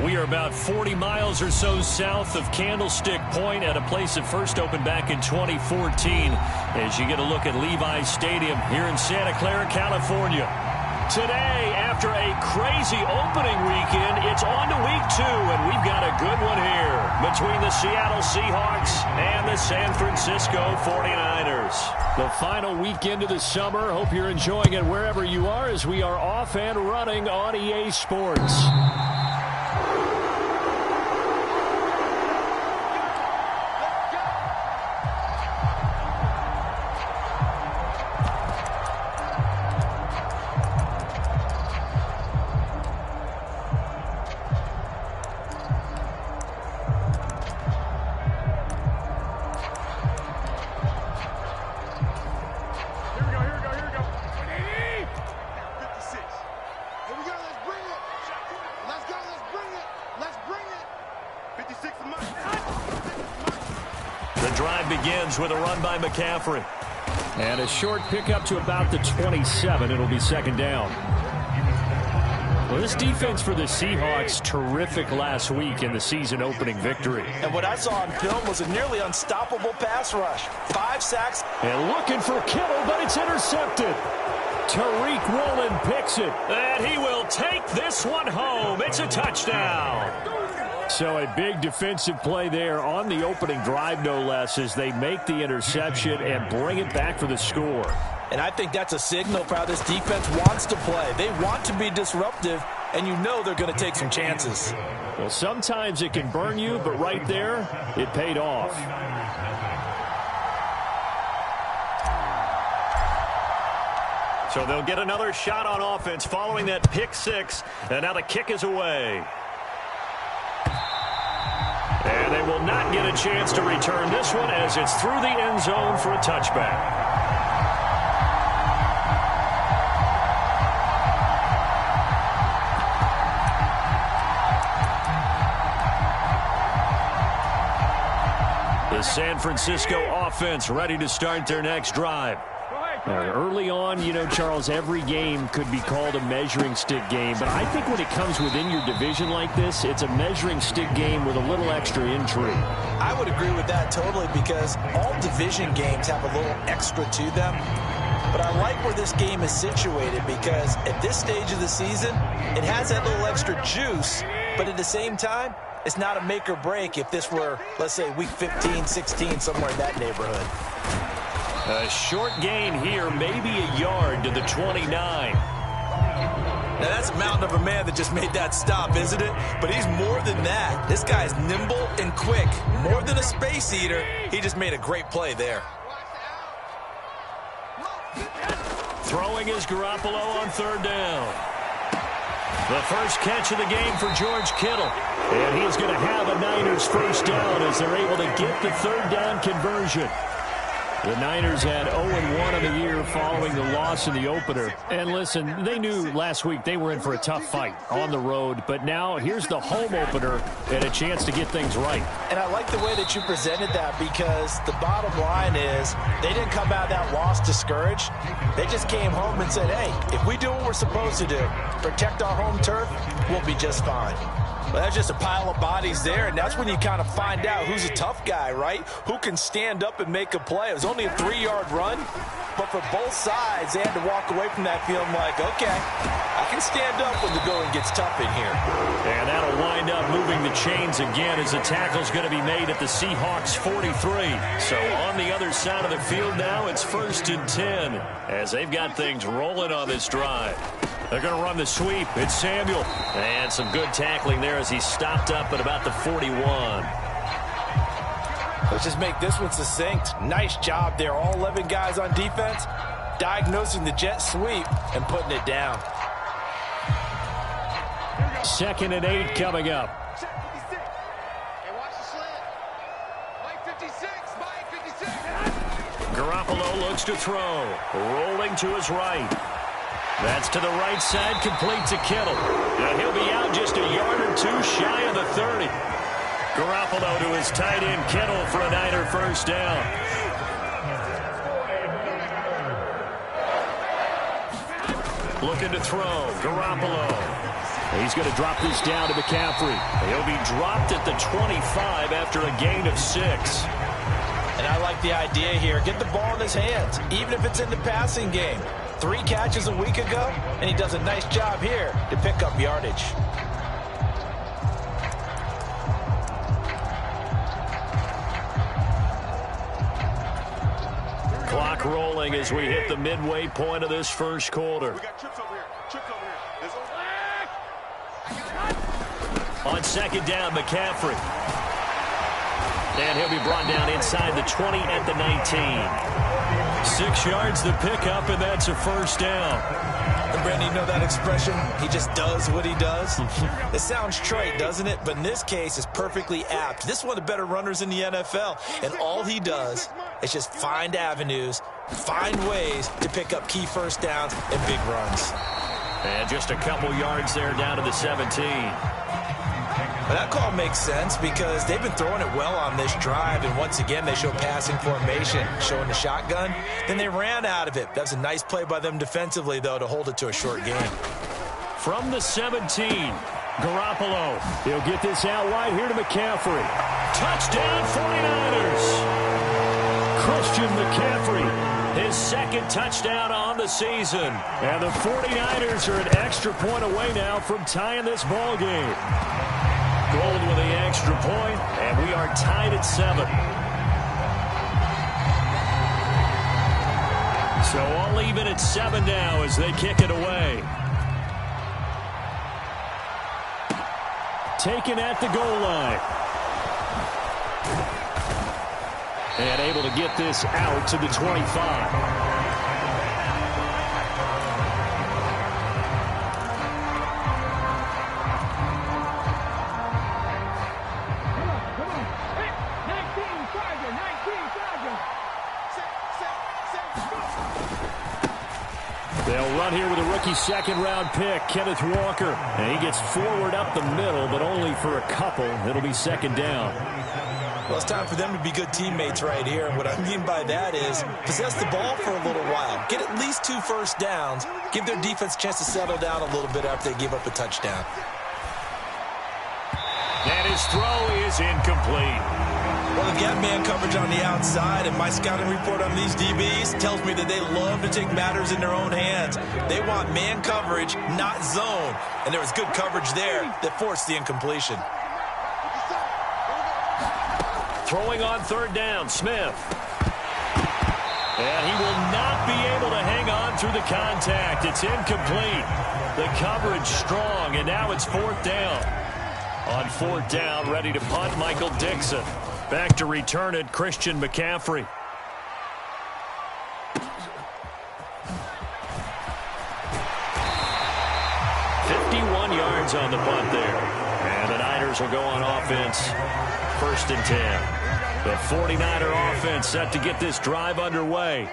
We are about 40 miles or so south of Candlestick Point at a place that first opened back in 2014 as you get a look at Levi's Stadium here in Santa Clara, California. Today, after a crazy opening weekend, it's on to week 2, and we've got a good one here between the Seattle Seahawks and the San Francisco 49ers. The final weekend of the summer. Hope you're enjoying it wherever you are as we are off and running on EA Sports. With a run by McCaffrey. And a short pickup to about the 27. It'll be second down. Well, this defense for the Seahawks, terrific last week in the season opening victory. And what I saw on film was a nearly unstoppable pass rush. 5 sacks. And looking for Kittle, but it's intercepted. Tariq Woolen picks it. And he will take this one home. It's a touchdown. So a big defensive play there on the opening drive, no less, as they make the interception and bring it back for the score. And I think that's a signal for how this defense wants to play. They want to be disruptive, and you know they're going to take some chances. Well, sometimes it can burn you, but right there, it paid off. So they'll get another shot on offense following that pick 6, and now the kick is away. And they will not get a chance to return this one as it's through the end zone for a touchback. The San Francisco offense ready to start their next drive. Early on, you know, Charles, every game could be called a measuring stick game. But I think when it comes within your division like this, it's a measuring stick game with a little extra intrigue. I would agree with that totally because all division games have a little extra to them. But I like where this game is situated because at this stage of the season, it has that little extra juice. But at the same time, it's not a make or break if this were, let's say, week 15, 16, somewhere in that neighborhood. A short gain here, maybe a yard to the 29. Now, that's a mountain of a man that just made that stop, isn't it? But he's more than that. This guy's nimble and quick. More than a space eater, he just made a great play there. Throwing is Garoppolo on third down. The first catch of the game for George Kittle. And he's going to have a Niners first down as they're able to get the third down conversion. The Niners had 0-1 on the year following the loss in the opener. And listen, they knew last week they were in for a tough fight on the road. But now here's the home opener and a chance to get things right. And I like the way that you presented that because the bottom line is they didn't come out of that loss discouraged. They just came home and said, hey, if we do what we're supposed to do, protect our home turf, we'll be just fine. Well, that's just a pile of bodies there, and that's when you kind of find out who's a tough guy, right? Who can stand up and make a play. It was only a 3-yard run, but for both sides, they had to walk away from that feeling like, okay, I can stand up when the going gets tough in here. And that'll wind up moving the chains again as the tackle's going to be made at the Seahawks 43. So on the other side of the field now, it's 1st and 10 as they've got things rolling on this drive. They're going to run the sweep. It's Samuel. And some good tackling there as he stopped up at about the 41. Let's just make this one succinct. Nice job there. All 11 guys on defense diagnosing the jet sweep and putting it down. 2nd and 8 coming up. Garoppolo looks to throw. Rolling to his right. That's to the right side, complete to Kittle. And he'll be out just a yard or two shy of the 30. Garoppolo to his tight end, Kittle, for a Niner first down. Looking to throw, Garoppolo. He's going to drop this down to McCaffrey. He'll be dropped at the 25 after a gain of 6. And I like the idea here. Get the ball in his hands, even if it's in the passing game. 3 catches a week ago, and he does a nice job here to pick up yardage. Clock rolling as we hit the midway point of this first quarter. We got trips over here. Trips over here. On second down, McCaffrey. And he'll be brought down inside the 20 at the 19. 6 yards the pickup, and that's a first down. And Brandon, you know that expression? He just does what he does. It sounds trite, doesn't it? But in this case, it's perfectly apt. This is one of the better runners in the NFL. And all he does is just find avenues, find ways to pick up key first downs and big runs. And just a couple yards there down to the 17. Well, that call makes sense because they've been throwing it well on this drive, and once again they show passing formation, showing the shotgun. Then they ran out of it. That was a nice play by them defensively, though, to hold it to a short game. From the 17, Garoppolo. He'll get this out wide here to McCaffrey. Touchdown 49ers. Christian McCaffrey, his second touchdown on the season. And the 49ers are an extra point away now from tying this ball game. Gold with the extra point, and we are tied at 7. So all even at 7 now as they kick it away. Taken at the goal line. And able to get this out to the 25. They'll run here with a rookie second-round pick, Kenneth Walker. And he gets forward up the middle, but only for a couple. It'll be second down. Well, it's time for them to be good teammates right here. And what I mean by that is possess the ball for a little while. Get at least 2 first downs. Give their defense a chance to settle down a little bit after they give up a touchdown. And his throw is incomplete. Well, they've got man coverage on the outside, and my scouting report on these DBs tells me that they love to take matters in their own hands. They want man coverage, not zone. And there was good coverage there that forced the incompletion. Throwing on third down, Smith. And he will not be able to hang on through the contact. It's incomplete. The coverage strong, and now it's fourth down. On fourth down, ready to punt, Michael Dixon. Back to return it, Christian McCaffrey. Yards on the punt there. And the Niners will go on offense. First and 10. The 49er offense set to get this drive underway.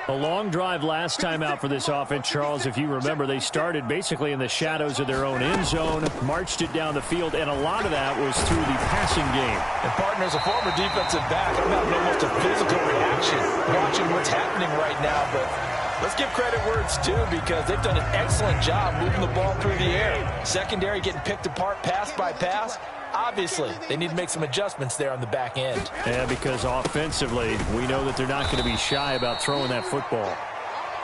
A long drive last time out for this offense, Charles. If you remember, they started basically in the shadows of their own end zone, marched it down the field, and a lot of that was through the passing game. And, partner, as a former defensive back, I'm having almost a physical reaction watching what's happening right now. But let's give credit where it's due because they've done an excellent job moving the ball through the air. Secondary getting picked apart pass by pass. Obviously, they need to make some adjustments there on the back end. Yeah, because offensively, we know that they're not going to be shy about throwing that football.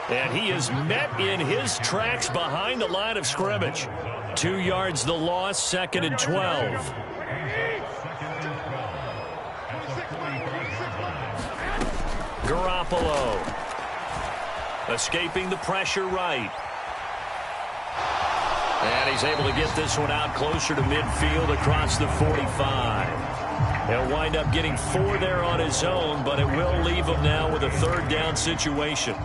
And he is met in his tracks behind the line of scrimmage. 2 yards the loss, second and 12. Garoppolo. Escaping the pressure right. And he's able to get this one out closer to midfield across the 45. He'll wind up getting 4 there on his own, but it will leave him now with a third down situation.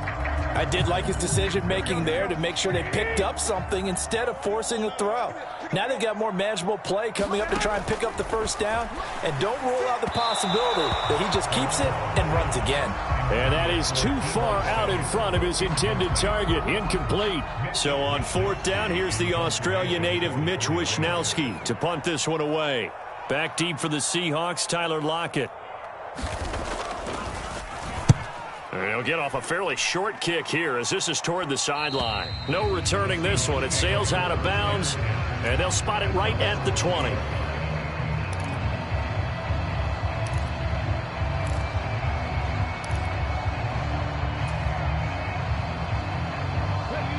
I did like his decision-making there to make sure they picked up something instead of forcing a throw. Now they've got more manageable play coming up to try and pick up the first down. And don't rule out the possibility that he just keeps it and runs again. And that is too far out in front of his intended target. Incomplete. So on fourth down, here's the Australia native Mitch Wishnowsky to punt this one away. Back deep for the Seahawks, Tyler Lockett. He'll get off a fairly short kick here as this is toward the sideline. No returning this one. It sails out of bounds, and they'll spot it right at the 20.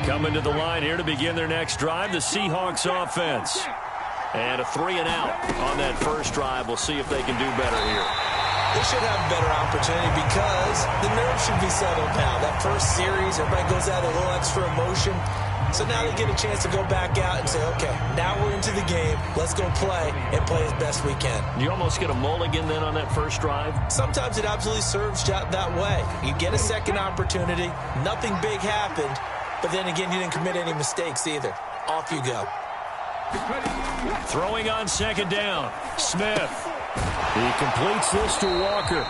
Coming to the line here to begin their next drive, the Seahawks offense. And a 3-and-out on that first drive. We'll see if they can do better here. They should have a better opportunity because the nerves should be settled now. That first series, everybody goes out with a little extra emotion. So now they get a chance to go back out and say, okay, now we're into the game. Let's go play and play as best we can. You almost get a mulligan then on that first drive? Sometimes it absolutely serves that way. You get a second opportunity. Nothing big happened. But then again, you didn't commit any mistakes either. Off you go. Throwing on second down. Smith. He completes this to Walker.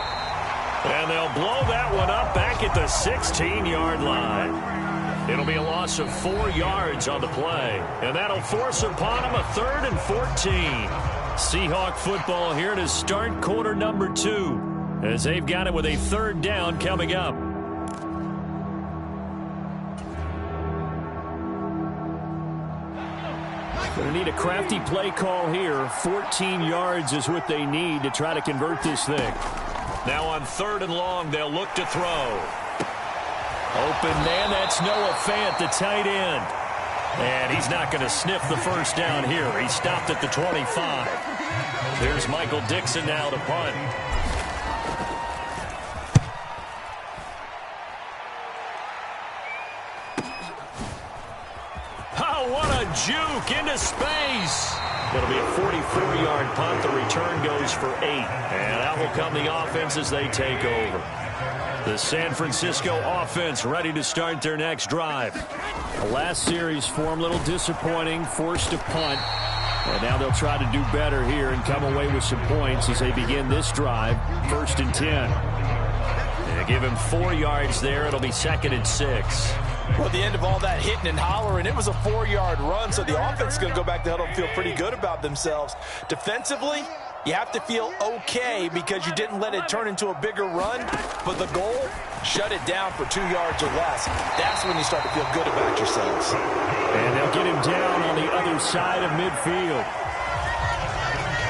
And they'll blow that one up back at the 16-yard line. It'll be a loss of 4 yards on the play. And that'll force upon him a 3rd and 14. Seahawk football here to start quarter number 2. As they've got it with a 3rd down coming up. Going to need a crafty play call here. 14 yards is what they need to try to convert this thing. Now on 3rd and long, they'll look to throw. Open man, that's Noah Fant, the tight end. And he's not going to sniff the first down here. He stopped at the 25. There's Michael Dixon now to punt. What a juke into space. It'll be a 44-yard punt. The return goes for 8. And out will come the offense as they take over. The San Francisco offense ready to start their next drive. The last series for them, a little disappointing, forced to punt. And now they'll try to do better here and come away with some points as they begin this drive. 1st and 10. They give him 4 yards there. It'll be 2nd and 6. Well, at the end of all that hitting and hollering, it was a 4-yard run, so the offense is going to go back to huddle and feel pretty good about themselves. Defensively, you have to feel okay because you didn't let it turn into a bigger run, but the goal, shut it down for 2 yards or less. That's when you start to feel good about yourselves. And they'll get him down on the other side of midfield.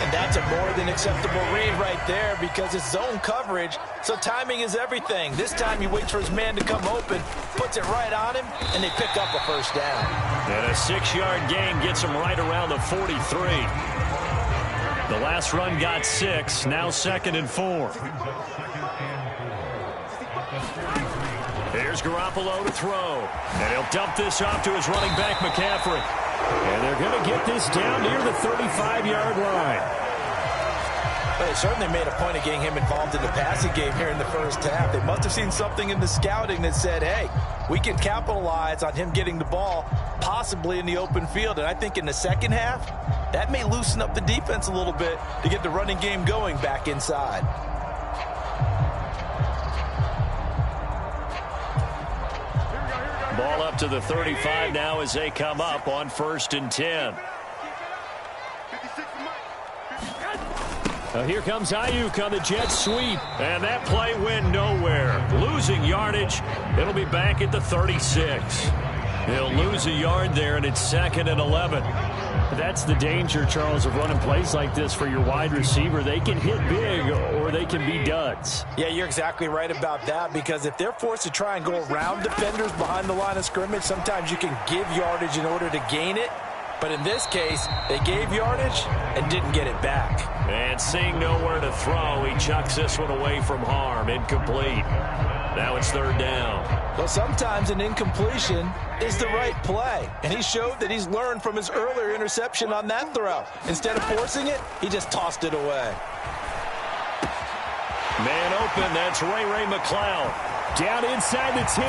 And that's a more than acceptable read right there because it's zone coverage, so timing is everything. This time he waits for his man to come open, puts it right on him, and they pick up a first down. And a 6-yard gain gets him right around the 43. The last run got 6, now 2nd and 4. Here's Garoppolo to throw. And he'll dump this off to his running back, McCaffrey. And they're going to get this down near the 35-yard line. But they certainly made a point of getting him involved in the passing game here in the first half. They must have seen something in the scouting that said, hey, we can capitalize on him getting the ball possibly in the open field. And I think in the second half, that may loosen up the defense a little bit to get the running game going back inside. Ball up to the 35 now as they come up on 1st and 10. Here comes Ayuk on the jet sweep. And that play went nowhere. Losing yardage. It'll be back at the 36. He'll lose a yard there, and it's 2nd and 11. That's the danger, Charles, of running plays like this for your wide receiver. They can hit big or they can be duds. Yeah, you're exactly right about that because if they're forced to try and go around defenders behind the line of scrimmage, sometimes you can give yardage in order to gain it. But in this case, they gave yardage and didn't get it back. And seeing nowhere to throw, he chucks this one away from harm. Incomplete. Now it's 3rd down. Well, sometimes an incompletion is the right play. And he showed that he's learned from his earlier interception on that throw. Instead of forcing it, he just tossed it away. Man open, that's Ray McCloud. Down inside the 10.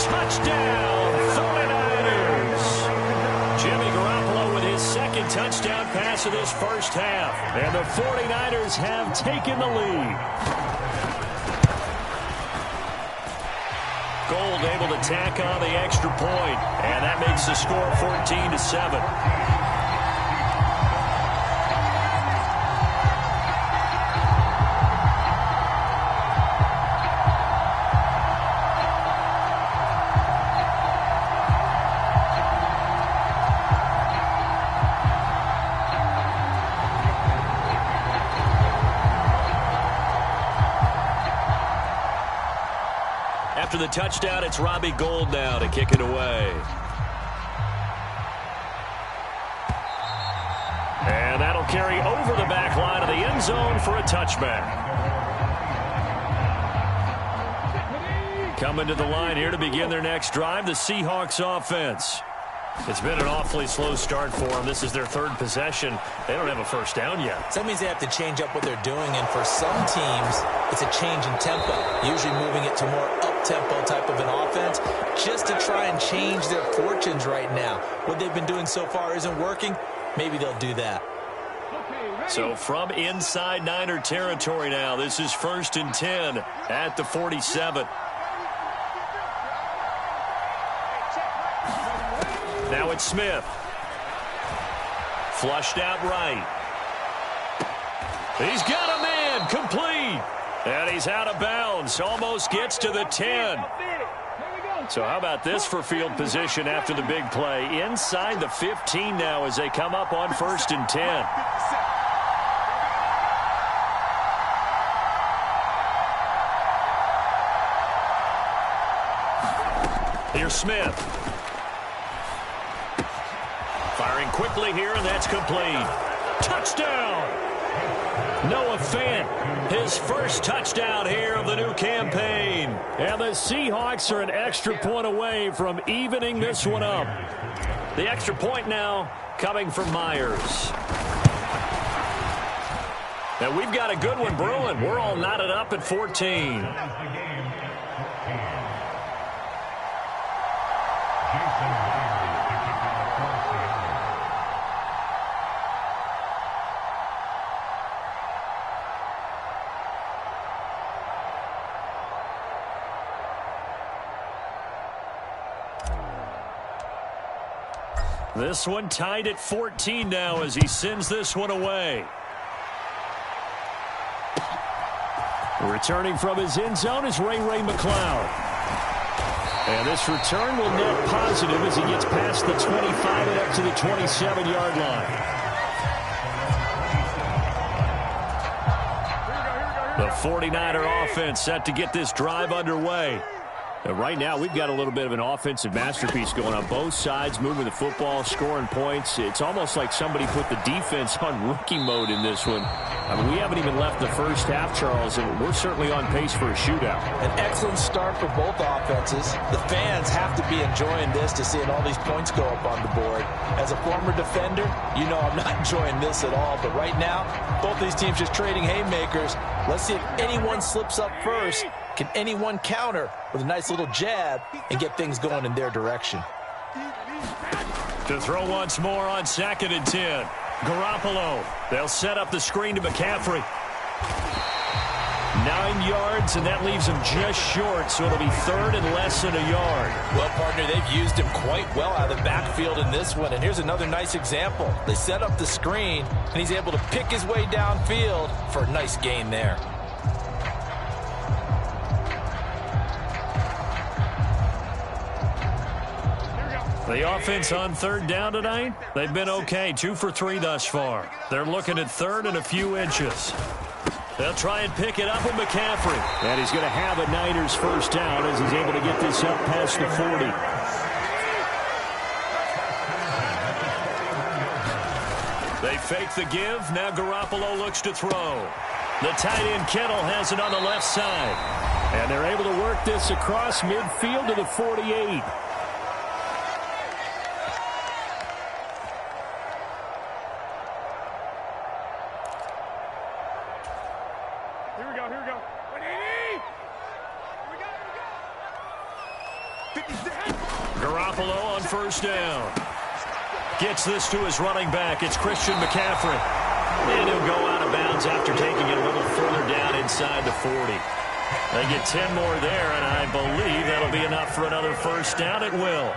Touchdown, 49ers. Jimmy Garoppolo with his 2nd touchdown pass of this first half. And the 49ers have taken the lead. Gold able to tack on the extra point, and that makes the score 14-7. after the touchdown, it's Robbie Gould now to kick it away. And that'll carry over the back line of the end zone for a touchback. Coming to the line here to begin their next drive, the Seahawks offense. It's been an awfully slow start for them. This is their third possession. They don't have a first down yet. So that means they have to change up what they're doing, and for some teams, it's a change in tempo, usually moving it to more up-tempo type of an offense just to try and change their fortunes right now. What they've been doing so far isn't working. Maybe they'll do that. So from inside Niner territory now, this is 1st and 10 at the 47. Now it's Smith. Flushed out right. He's got a man, complete. And he's out of bounds, almost gets to the 10. So how about this for field position after the big play? Inside the 15 now as they come up on 1st and 10. Here's Smith. Firing quickly here, and that's complete. Touchdown! Noah Fant, his first touchdown here of the new campaign. And the Seahawks are an extra point away from evening this one up. The extra point now coming from Myers. And we've got a good one brewing. We're all knotted up at 14. This one tied at 14 now as he sends this one away. Returning from his end zone is Ray McCloud. And this return will net positive as he gets past the 25 and up to the 27-yard line. The 49er offense set to get this drive underway. Right now, we've got a little bit of an offensive masterpiece going on both sides, moving the football, scoring points. It's almost like somebody put the defense on rookie mode in this one. I mean, we haven't even left the first half, Charles, and we're certainly on pace for a shootout. An excellent start for both offenses. The fans have to be enjoying this to seeing all these points go up on the board. As a former defender, you know I'm not enjoying this at all. But right now, both these teams just trading haymakers. Let's see if anyone slips up first. Can anyone counter with a nice little jab and get things going in their direction? To throw once more on 2nd and 10. Garoppolo. They'll set up the screen to McCaffrey. 9 yards, and that leaves him just short, so it'll be 3rd and less than a yard. Well, partner, they've used him quite well out of the backfield in this one, and here's another nice example. They set up the screen, and he's able to pick his way downfield for a nice gain there. The offense on 3rd down tonight, they've been okay, 2 for 3 thus far. They're looking at 3rd and a few inches. They'll try and pick it up with McCaffrey. And he's going to have a Niners first down as he's able to get this up past the 40. They fake the give. Now Garoppolo looks to throw. The tight end Kittle has it on the left side. And they're able to work this across midfield to the 48. Garoppolo on first down. Gets this to his running back. It's Christian McCaffrey. And he'll go out of bounds after taking it a little further down inside the 40. They get 10 more there, and I believe that'll be enough for another first down. It will.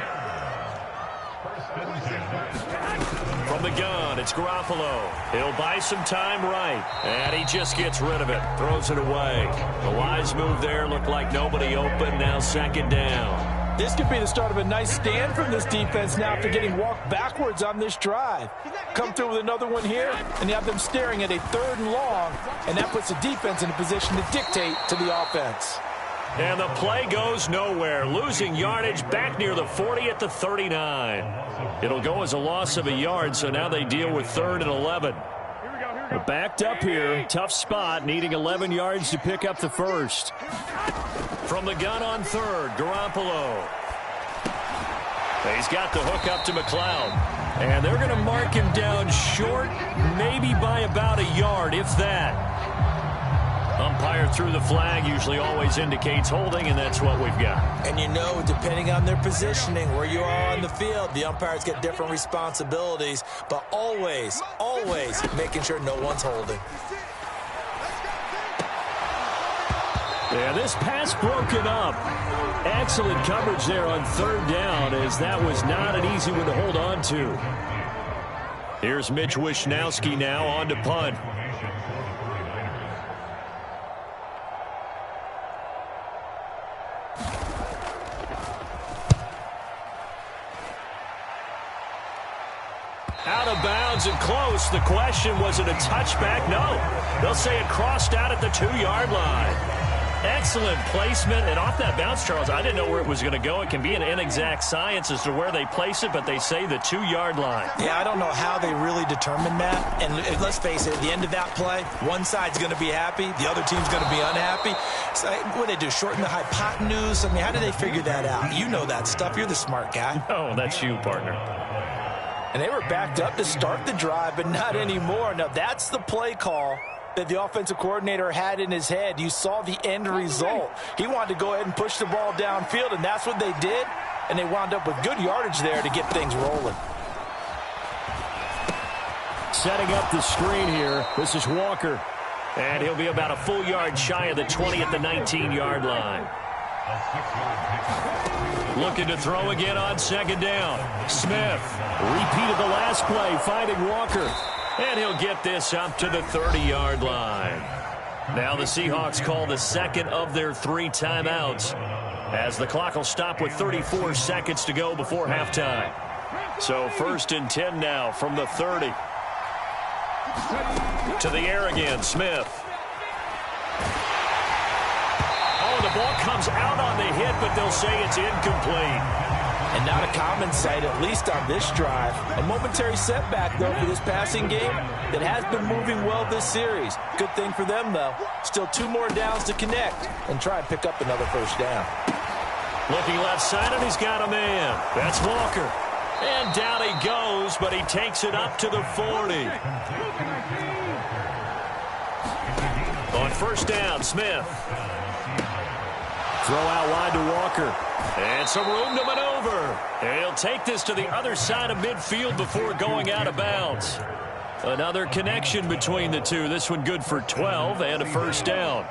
From the gun, it's Garoppolo. He'll buy some time right, and he just gets rid of it. Throws it away. The wise move there looked like nobody open. Now 2nd down. This could be the start of a nice stand from this defense now after getting walked backwards on this drive. Come through with another one here, and you have them staring at a 3rd and long, and that puts the defense in a position to dictate to the offense. And the play goes nowhere, losing yardage back near the 40 at the 39. It'll go as a loss of a yard, so now they deal with 3rd and 11. We're backed up here, tough spot, needing 11 yards to pick up the first. From the gun on 3rd, Garoppolo. He's got the hook up to McLeod. And they're going to mark him down short, maybe by about a yard, if that. Umpire threw the flag, usually always indicates holding, and that's what we've got. And you know, depending on their positioning, where you are on the field, the umpires get different responsibilities, but always, always making sure no one's holding. And this pass broken up. Excellent coverage there on 3rd down, as that was not an easy one to hold on to. Here's Mitch Wishnowski now on to punt. Out of bounds and close. The question, was it a touchback? No. They'll say it crossed out at the 2-yard line. Excellent placement. And off that bounce, Charles, I didn't know where it was going to go. It can be an inexact science as to where they place it, but they say the 2-yard line. Yeah, I don't know how they really determined that. And let's face it, at the end of that play, one side's going to be happy, the other team's going to be unhappy. So what do they do, shorten the hypotenuse? I mean, how do they figure that out? You know that stuff. You're the smart guy. Oh, that's you, partner. And they were backed up to start the drive, but not anymore. Now, that's the play call that the offensive coordinator had in his head. You saw the end result. He wanted to go ahead and push the ball downfield, and that's what they did. And they wound up with good yardage there to get things rolling. Setting up the screen here. This is Walker. And he'll be about a full yard shy of the 20 at the 19-yard line. Looking to throw again on 2nd down. Smith repeated the last play, finding Walker. And he'll get this up to the 30-yard line. Now the Seahawks call the second of their 3 timeouts, as the clock will stop with 34 seconds to go before halftime. So 1st and 10 now from the 30. To the air again, Smith. The ball comes out on the hit, but they'll say it's incomplete. And not a common sight, at least on this drive. A momentary setback, though, for this passing game that has been moving well this series. Good thing for them, though. Still 2 more downs to connect and try and pick up another 1st down. Looking left side, and he's got a man. That's Walker. And down he goes, but he takes it up to the 40. On 1st down, Smith. Throw out wide to Walker. And some room to maneuver. And he'll take this to the other side of midfield before going out of bounds. Another connection between the two. This one good for 12 and a 1st down.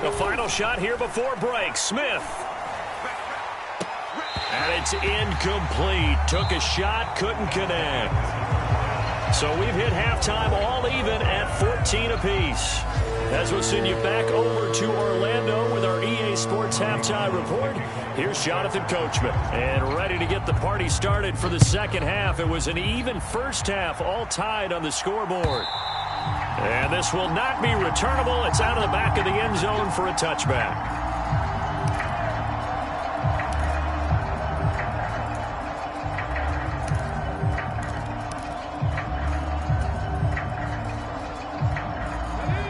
The final shot here before break. Smith. And it's incomplete. Took a shot, couldn't connect. So we've hit halftime all even at 14 apiece. As we'll send you back over to Orlando with our EA Sports Halftime Report, here's Jonathan Coachman. And ready to get the party started for the second half. It was an even first half, all tied on the scoreboard. And this will not be returnable. It's out of the back of the end zone for a touchback.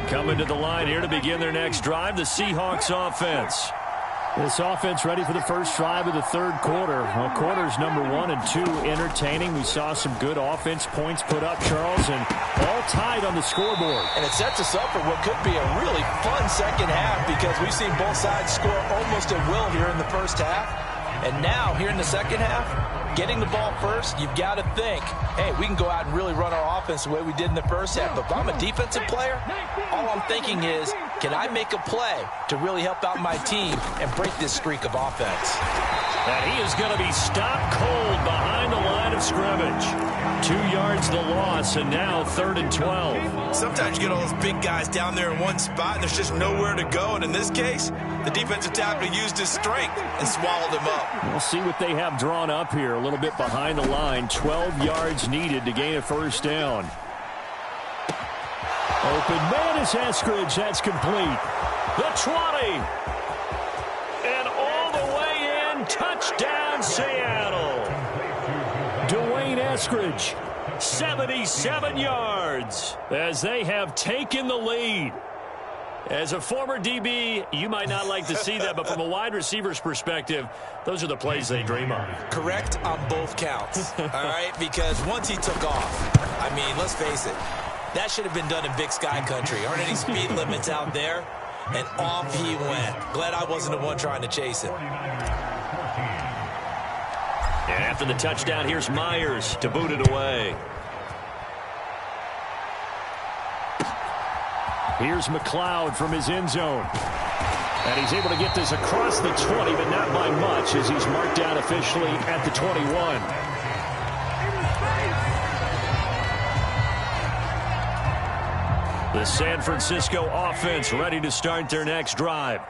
Coming to the line here to begin their next drive, the Seahawks offense. This offense ready for the first drive of the 3rd quarter. Well, quarters number 1 and 2 entertaining. We saw some good offense points put up, Charles, and all tied on the scoreboard. And it sets us up for what could be a really fun second half, because we've seen both sides score almost at will here in the first half. And now, here in the second half, getting the ball first, you've got to think, hey, we can go out and really run our offense the way we did in the first half. But if I'm a defensive player, all I'm thinking is, can I make a play to really help out my team and break this streak of offense? And he is going to be stopped cold behind the line of scrimmage. 2 yards the loss, and now 3rd and 12. Sometimes you get all those big guys down there in one spot, and there's just nowhere to go. And in this case, the defensive tackle used his strength and swallowed him up. We'll see what they have drawn up here. A little bit behind the line. 12 yards needed to gain a 1st down. Open man is Eskridge. That's complete. The 20. And all the way in. Touchdown, Seattle. Dwayne Eskridge, 77 yards as they have taken the lead. As a former DB, you might not like to see that, but from a wide receiver's perspective, those are the plays they dream of. Correct on both counts, all right? Because once he took off, I mean, let's face it, that should have been done in Big Sky country. Aren't any speed limits out there? And off he went. Glad I wasn't the one trying to chase him. And after the touchdown, here's Myers to boot it away. Here's McLeod from his end zone. And he's able to get this across the 20, but not by much, as he's marked down officially at the 21. The San Francisco offense ready to start their next drive.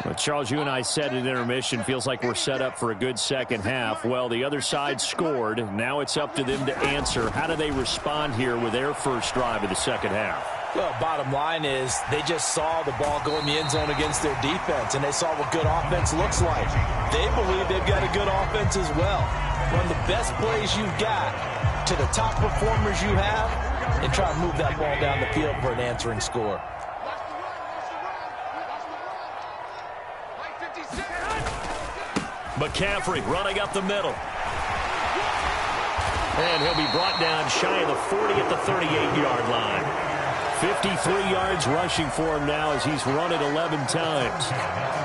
Well, Charles, you and I said at intermission, feels like we're set up for a good second half. Well, the other side scored. Now it's up to them to answer. How do they respond here with their first drive of the second half? Well, bottom line is they just saw the ball go in the end zone against their defense, and they saw what good offense looks like. They believe they've got a good offense as well. One of the best plays you've got to the top performers you have, and try to move that ball down the field for an answering score. McCaffrey running up the middle. And he'll be brought down shy of the 40 at the 38-yard line. 53 yards rushing for him now as he's run it 11 times.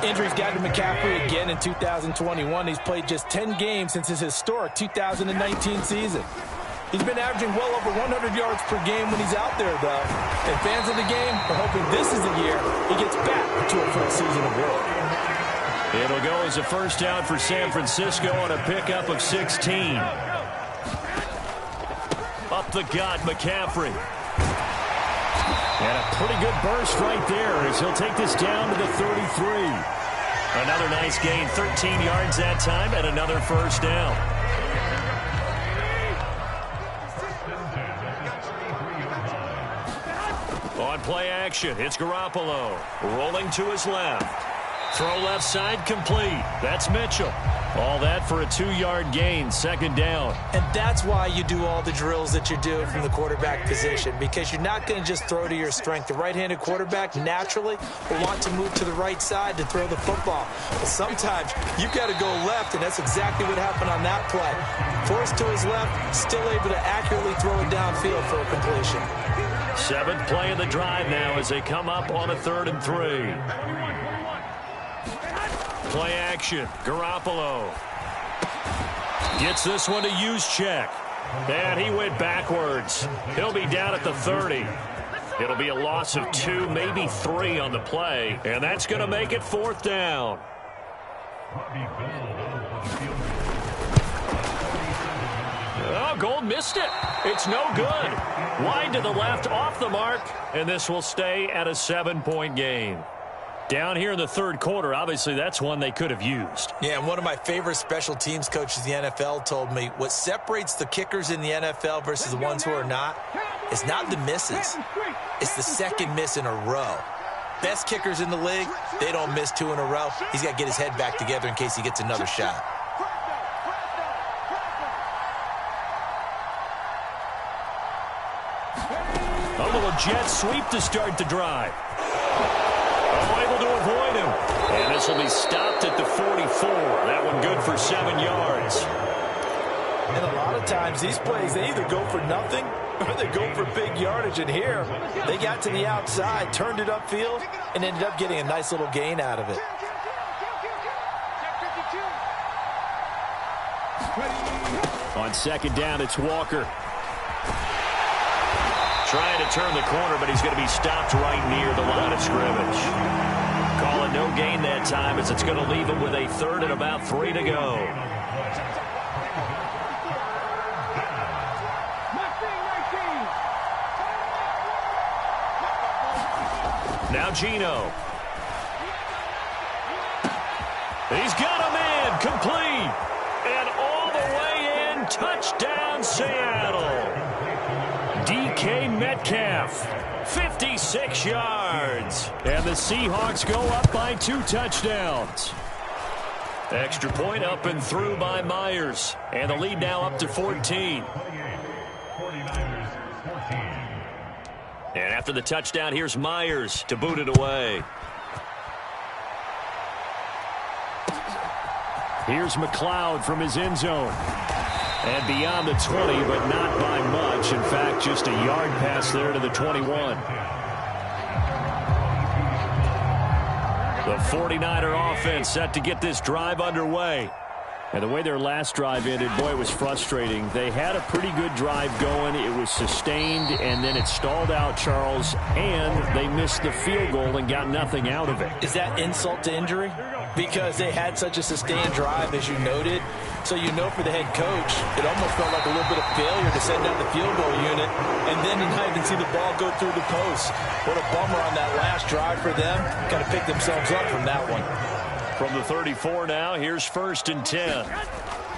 Injuries got to McCaffrey again in 2021. He's played just 10 games since his historic 2019 season. He's been averaging well over 100 yards per game when he's out there, though. And fans of the game are hoping this is the year he gets back to a full season of work. It'll go as a first down for San Francisco on a pickup of 16. Up the gut, McCaffrey. And a pretty good burst right there as he'll take this down to the 33. Another nice gain, 13 yards that time, and another first down. On play action, it's Garoppolo. Rolling to his left. Throw left side complete. That's Mitchell. All that for a 2-yard gain, second down. And that's why you do all the drills that you do from the quarterback position, because you're not going to just throw to your strength. The right-handed quarterback naturally will want to move to the right side to throw the football. But sometimes you've got to go left, and that's exactly what happened on that play. Forced to his left, still able to accurately throw it downfield for a completion. 7th play of the drive now as they come up on a 3rd and 3. Play action. Garoppolo gets this one to Juszczyk. And he went backwards. He'll be down at the 30. It'll be a loss of 2, maybe 3 on the play. And that's going to make it 4th down. Oh, Gold missed it. It's no good. Wide to the left, off the mark. And this will stay at a 7-point game. Down here in the 3rd quarter, obviously that's one they could have used. Yeah, and one of my favorite special teams coaches in the NFL told me what separates the kickers in the NFL versus the ones who are not is not the misses. It's the second miss in a row. Best kickers in the league, they don't miss 2 in a row. He's got to get his head back together in case he gets another shot. A little jet sweep to start the drive. Able to avoid him. And this will be stopped at the 44. That one good for 7 yards. And a lot of times these plays, they either go for nothing or they go for big yardage. And here, they got to the outside, turned it upfield, and ended up getting a nice little gain out of it. On 2nd down, it's Walker. Trying to turn the corner, but he's going to be stopped right near the line of scrimmage. Call it no gain that time as it's going to leave him with a 3rd and about 3 to go. Now Gino. He's got a man complete. And all the way in, touchdown Seattle. DK Metcalf, 56 yards. And the Seahawks go up by 2 touchdowns. Extra point up and through by Myers. And the lead now up to 14. And after the touchdown, here's Myers to boot it away. Here's McLeod from his end zone. And beyond the 20, but not by much. In fact, just a yard pass there to the 21. The 49er offense set to get this drive underway. And the way their last drive ended, boy, it was frustrating. They had a pretty good drive going. It was sustained, and then it stalled out, Charles, and they missed the field goal and got nothing out of it. Is that insult to injury? Because they had such a sustained drive, as you noted. So you know for the head coach, it almost felt like a little bit of failure to send out the field goal unit, and then you not even see the ball go through the post. What a bummer on that last drive for them. Got to pick themselves up from that one. From the 34 now, here's 1st and 10.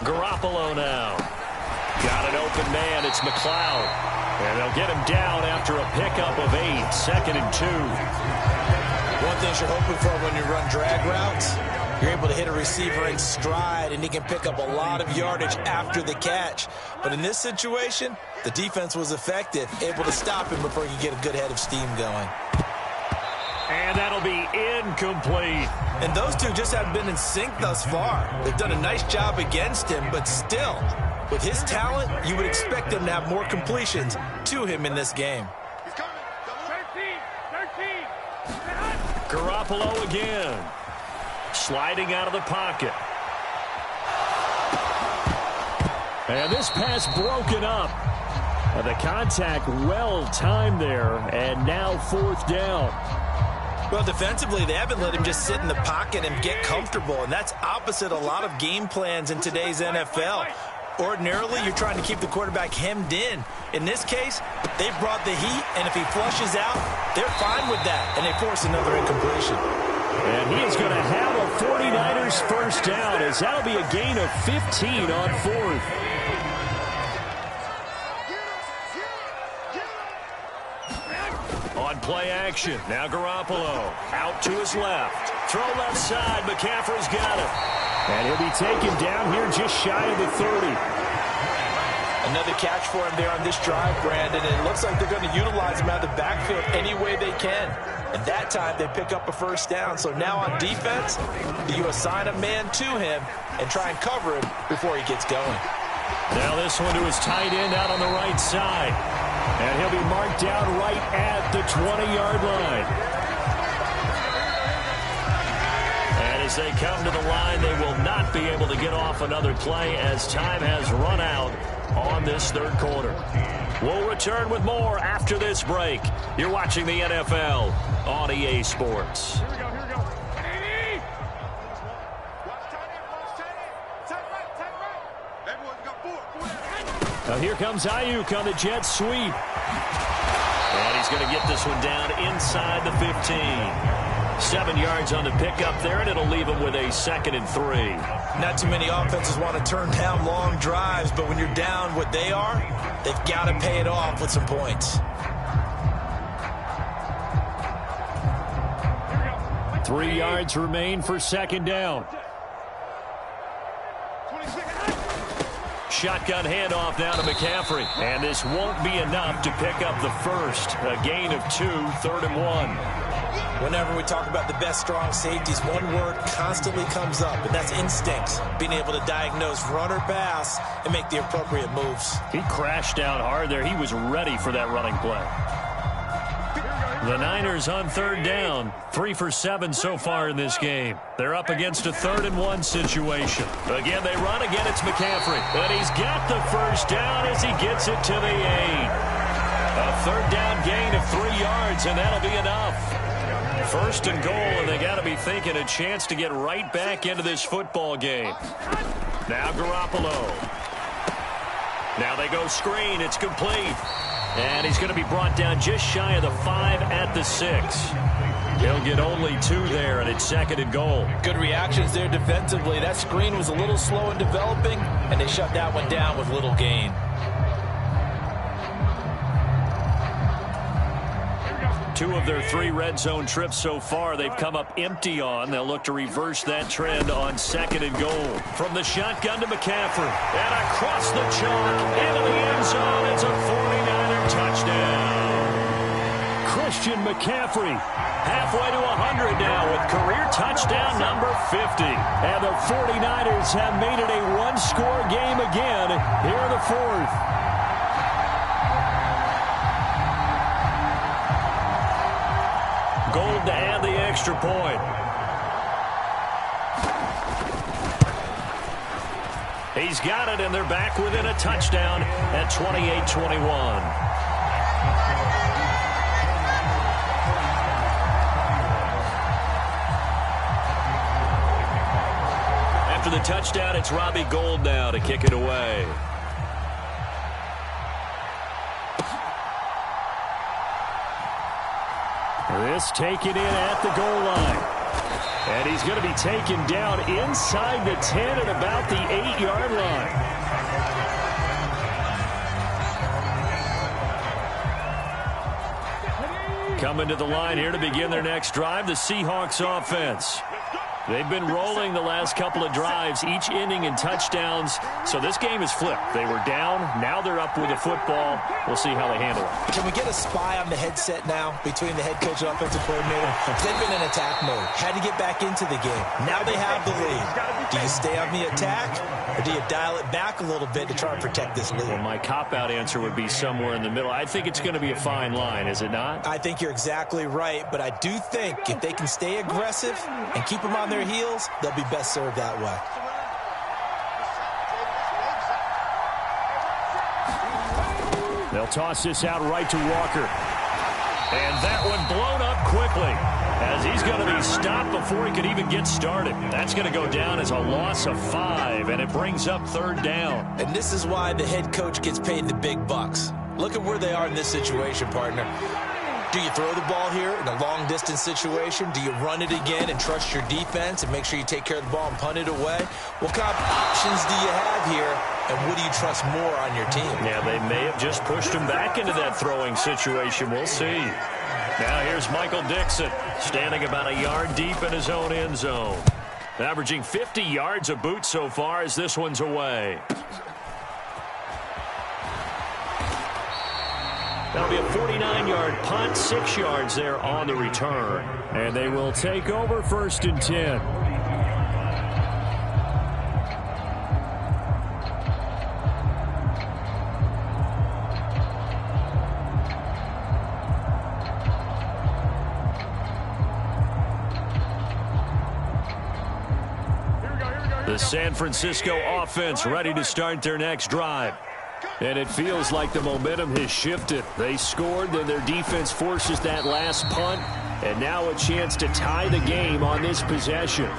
Garoppolo now. Got an open man. It's McLeod. And they'll get him down after a pickup of 8. 2nd and 2. One thing you're hoping for when you run drag routes, you're able to hit a receiver in stride, and he can pick up a lot of yardage after the catch. But in this situation, the defense was effective, able to stop him before he could get a good head of steam going. And that'll be incomplete. And those two just haven't been in sync thus far. They've done a nice job against him, but still, with his talent, you would expect them to have more completions to him in this game. He's coming. 13. Garoppolo again. Sliding out of the pocket. And this pass broken up. The contact well timed there, and now 4th down. Well, defensively, they haven't let him just sit in the pocket and get comfortable, and that's opposite a lot of game plans in today's NFL. Ordinarily, you're trying to keep the quarterback hemmed in. In this case, they brought the heat, and if he flushes out, they're fine with that, and they force another incompletion. And he is going to have a 49ers first down, as that'll be a gain of 15 on 4th. On play action, now Garoppolo out to his left. Throw left side, McCaffrey's got it. And he'll be taken down here just shy of the 30. Another catch for him there on this drive, Brandon, and it looks like they're going to utilize him out of the backfield any way they can. And that time they pick up a first down. So now on defense, you assign a man to him and try and cover him before he gets going. Now this one to his tight end out on the right side. And he'll be marked down right at the 20-yard line. And as they come to the line, they will not be able to get off another play as time has run out on this 3rd quarter. We'll return with more after this break. You're watching the NFL on EA Sports. Here we go. Now here comes Ayuk on the jet sweep. And he's going to get this one down inside the 15. 7 yards on the pickup there, and it'll leave him with a 2nd and 3. Not too many offenses want to turn down long drives, but when you're down what they are, they've got to pay it off with some points. 3 yards remain for 2nd down. Shotgun handoff now to McCaffrey. And this won't be enough to pick up the first. A gain of 2, 3rd and 1. Whenever we talk about the best strong safeties, one word constantly comes up, and that's instincts. Being able to diagnose run or pass and make the appropriate moves. He crashed down hard there. He was ready for that running play. The Niners on 3rd down. 3 for 7 so far in this game. They're up against a 3rd and 1 situation. Again, they run. Again, it's McCaffrey. And he's got the first down as he gets it to the 8. A 3rd down gain of 3 yards, and that'll be enough. 1st and goal, and they got to be thinking a chance to get right back into this football game. Now Garoppolo. Now they go screen. It's complete. And he's going to be brought down just shy of the 5 at the 6. He'll get only 2 there, and it's 2nd and goal. Good reactions there defensively. That screen was a little slow in developing, and they shut that one down with little gain. 2 of their 3 red zone trips so far they've come up empty on. They'll look to reverse that trend on 2nd and goal. From the shotgun to McCaffrey. And across the chalk into the end zone. It's a 49er touchdown. Christian McCaffrey halfway to 100 now with career touchdown number 50. And the 49ers have made it a one-score game again here in the 4th. Gold to add the extra point. He's got it, and they're back within a touchdown at 28-21. After the touchdown, it's Robbie Gould now to kick it away. This taken in at the goal line. And he's going to be taken down inside the 10 at about the 8-yard line. Coming to the line here to begin their next drive, the Seahawks offense. They've been rolling the last couple of drives, each ending in touchdowns. So this game is flipped. They were down. Now they're up with the football. We'll see how they handle it. Can we get a spy on the headset now between the head coach and offensive coordinator? They've been in attack mode. Had to get back into the game. Now they have the lead. Do you stay on the attack, or do you dial it back a little bit to try and protect this lead? Well, my cop-out answer would be somewhere in the middle. I think it's going to be a fine line, is it not? I think you're exactly right, but I do think if they can stay aggressive and keep them on their heels, they'll be best served that way. They'll toss this out right to Walker. And that one blown up quickly as he's going to be stopped before he could even get started. That's going to go down as a loss of 5, and it brings up 3rd down. And this is why the head coach gets paid the big bucks. Look at where they are in this situation, partner. Do you throw the ball here in a long-distance situation? Do you run it again and trust your defense and make sure you take care of the ball and punt it away? What kind of options do you have here, and what do you trust more on your team? Yeah, they may have just pushed him back into that throwing situation. We'll see. Now here's Michael Dixon, standing about a yard deep in his own end zone. Averaging 50 yards a boot so far as this one's away. That'll be a 49-yard punt, 6 yards there on the return. And they will take over 1st and 10. The San Francisco offense ready to start their next drive. And it feels like the momentum has shifted. They scored, then their defense forces that last punt, and now a chance to tie the game on this possession.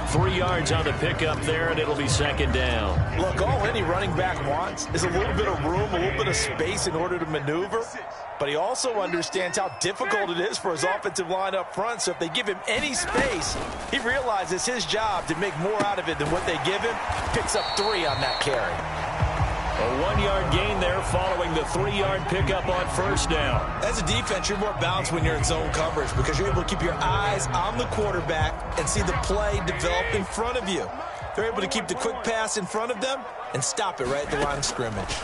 3 yards on the pickup there, and it'll be 2nd down. Look, all any running back wants is a little bit of room, a little bit of space in order to maneuver. But he also understands how difficult it is for his offensive line up front. So if they give him any space, he realizes it's his job to make more out of it than what they give him. Picks up 3 on that carry. A 1-yard gain there following the 3-yard pickup on 1st down. As a defense, you're more balanced when you're in zone coverage because you're able to keep your eyes on the quarterback and see the play develop in front of you. They're able to keep the quick pass in front of them and stop it right at the line of scrimmage.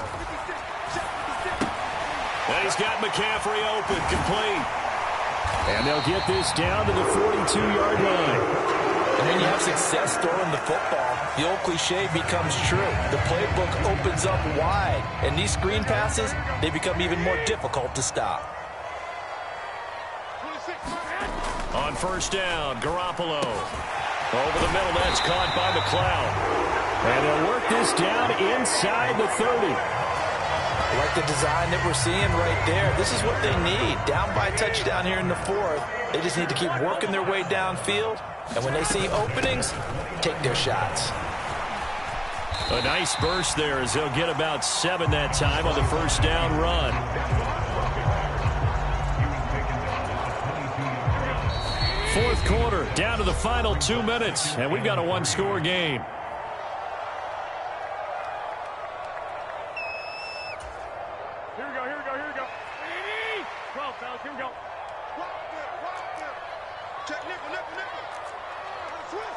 And he's got McCaffrey open, complete. And they'll get this down to the 42-yard line. And when you have success throwing the football, the old cliche becomes true. The playbook opens up wide, and these screen passes, they become even more difficult to stop. On 1st down, Garoppolo. Over the middle, that's caught by McLeod. And they'll work this down inside the 30. I like the design that we're seeing right there. This is what they need. Down by a touchdown here in the 4th. They just need to keep working their way downfield. And when they see openings, take their shots. A nice burst there as they'll get about 7 that time on the 1st down run. 4th quarter, down to the final 2 minutes, and we've got a 1-score game. Here we go. 12, fellas, here we go. Check nickel, nickel, nickel. Switch.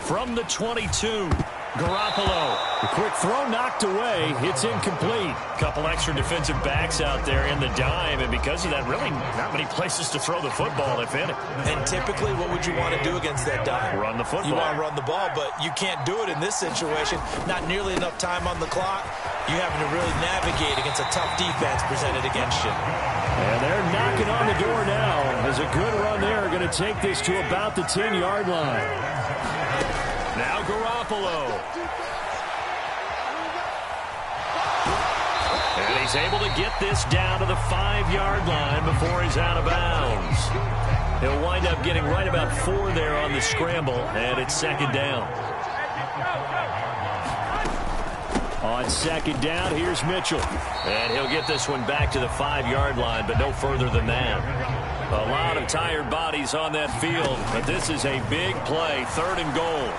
From the 22, Garoppolo. The quick throw knocked away. It's incomplete. Couple extra defensive backs out there in the dime, and because of that, really not many places to throw the football, if any. And typically, what would you want to do against that dime? Run the football. You want to run the ball, but you can't do it in this situation. Not nearly enough time on the clock. You having to really navigate against a tough defense presented against you. And they're knocking on the door now. There's a good run there. Going to take this to about the 10-yard line. Now Garoppolo. And he's able to get this down to the 5-yard line before he's out of bounds. He'll wind up getting right about 4 there on the scramble, and it's second down. On second down, here's Mitchell. And he'll get this one back to the 5-yard line, but no further than that. A lot of tired bodies on that field, but this is a big play, 3rd and goal.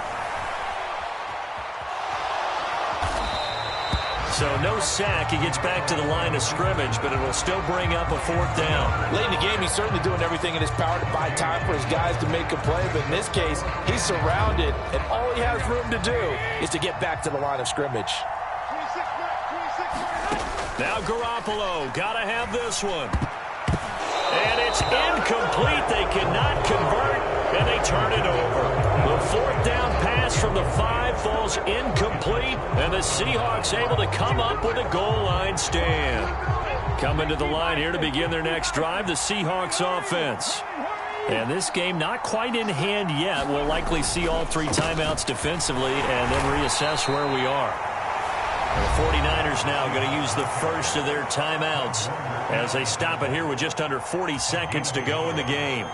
So no sack. He gets back to the line of scrimmage, but it will still bring up a 4th down. Late in the game, he's certainly doing everything in his power to buy time for his guys to make a play. But in this case, he's surrounded, and all he has room to do is to get back to the line of scrimmage. Now Garoppolo, got to have this one. And it's incomplete. They cannot convert, and they turn it over. The 4th down pass from the 5 falls incomplete, and the Seahawks able to come up with a goal line stand. Coming to the line here to begin their next drive, the Seahawks offense. And this game not quite in hand yet. We'll likely see all 3 timeouts defensively and then reassess where we are. The 49ers now going to use the first of their timeouts as they stop it here with just under 40 seconds to go in the game.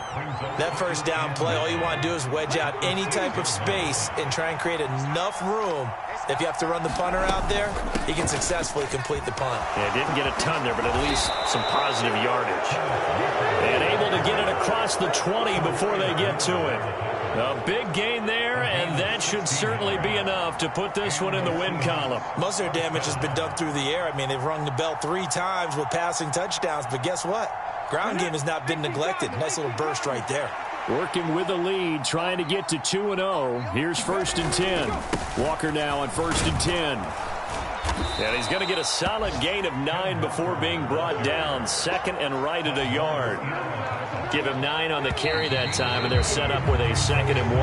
That first down play, all you want to do is wedge out any type of space and try and create enough room. If you have to run the punter out there, he can successfully complete the punt. Yeah, didn't get a ton there, but at least some positive yardage. And able to get it across the 20 before they get to it. A big gain there, and that should certainly be enough to put this one in the win column. Most of their damage has been done through the air. I mean, they've rung the bell 3 times with passing touchdowns, but guess what? Ground game has not been neglected. Nice little burst right there. Working with the lead, trying to get to 2-0. Here's 1st and 10. Walker now on 1st and 10. And he's going to get a solid gain of 9 before being brought down. 2nd and right at a yard. Give him 9 on the carry that time, and they're set up with a 2nd and 1.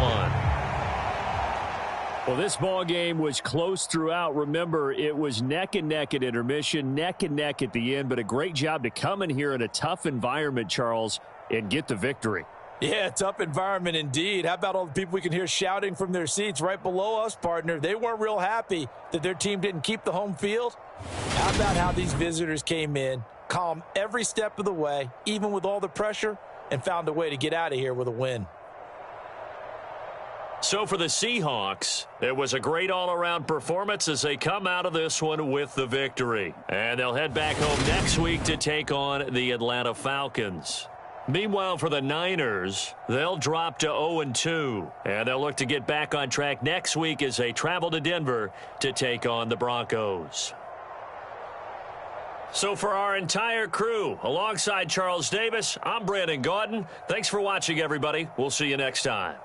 Well, this ball game was close throughout. Remember, it was neck and neck at intermission, neck and neck at the end, but a great job to come in here in a tough environment, Charles, and get the victory. Yeah, tough environment indeed. How about all the people we can hear shouting from their seats right below us, partner? They weren't real happy that their team didn't keep the home field. How about how these visitors came in, calm every step of the way, even with all the pressure, and found a way to get out of here with a win. So for the Seahawks, it was a great all-around performance as they come out of this one with the victory. And they'll head back home next week to take on the Atlanta Falcons. Meanwhile, for the Niners, they'll drop to 0-2, and they'll look to get back on track next week as they travel to Denver to take on the Broncos. So for our entire crew, alongside Charles Davis, I'm Brandon Gaudin. Thanks for watching, everybody. We'll see you next time.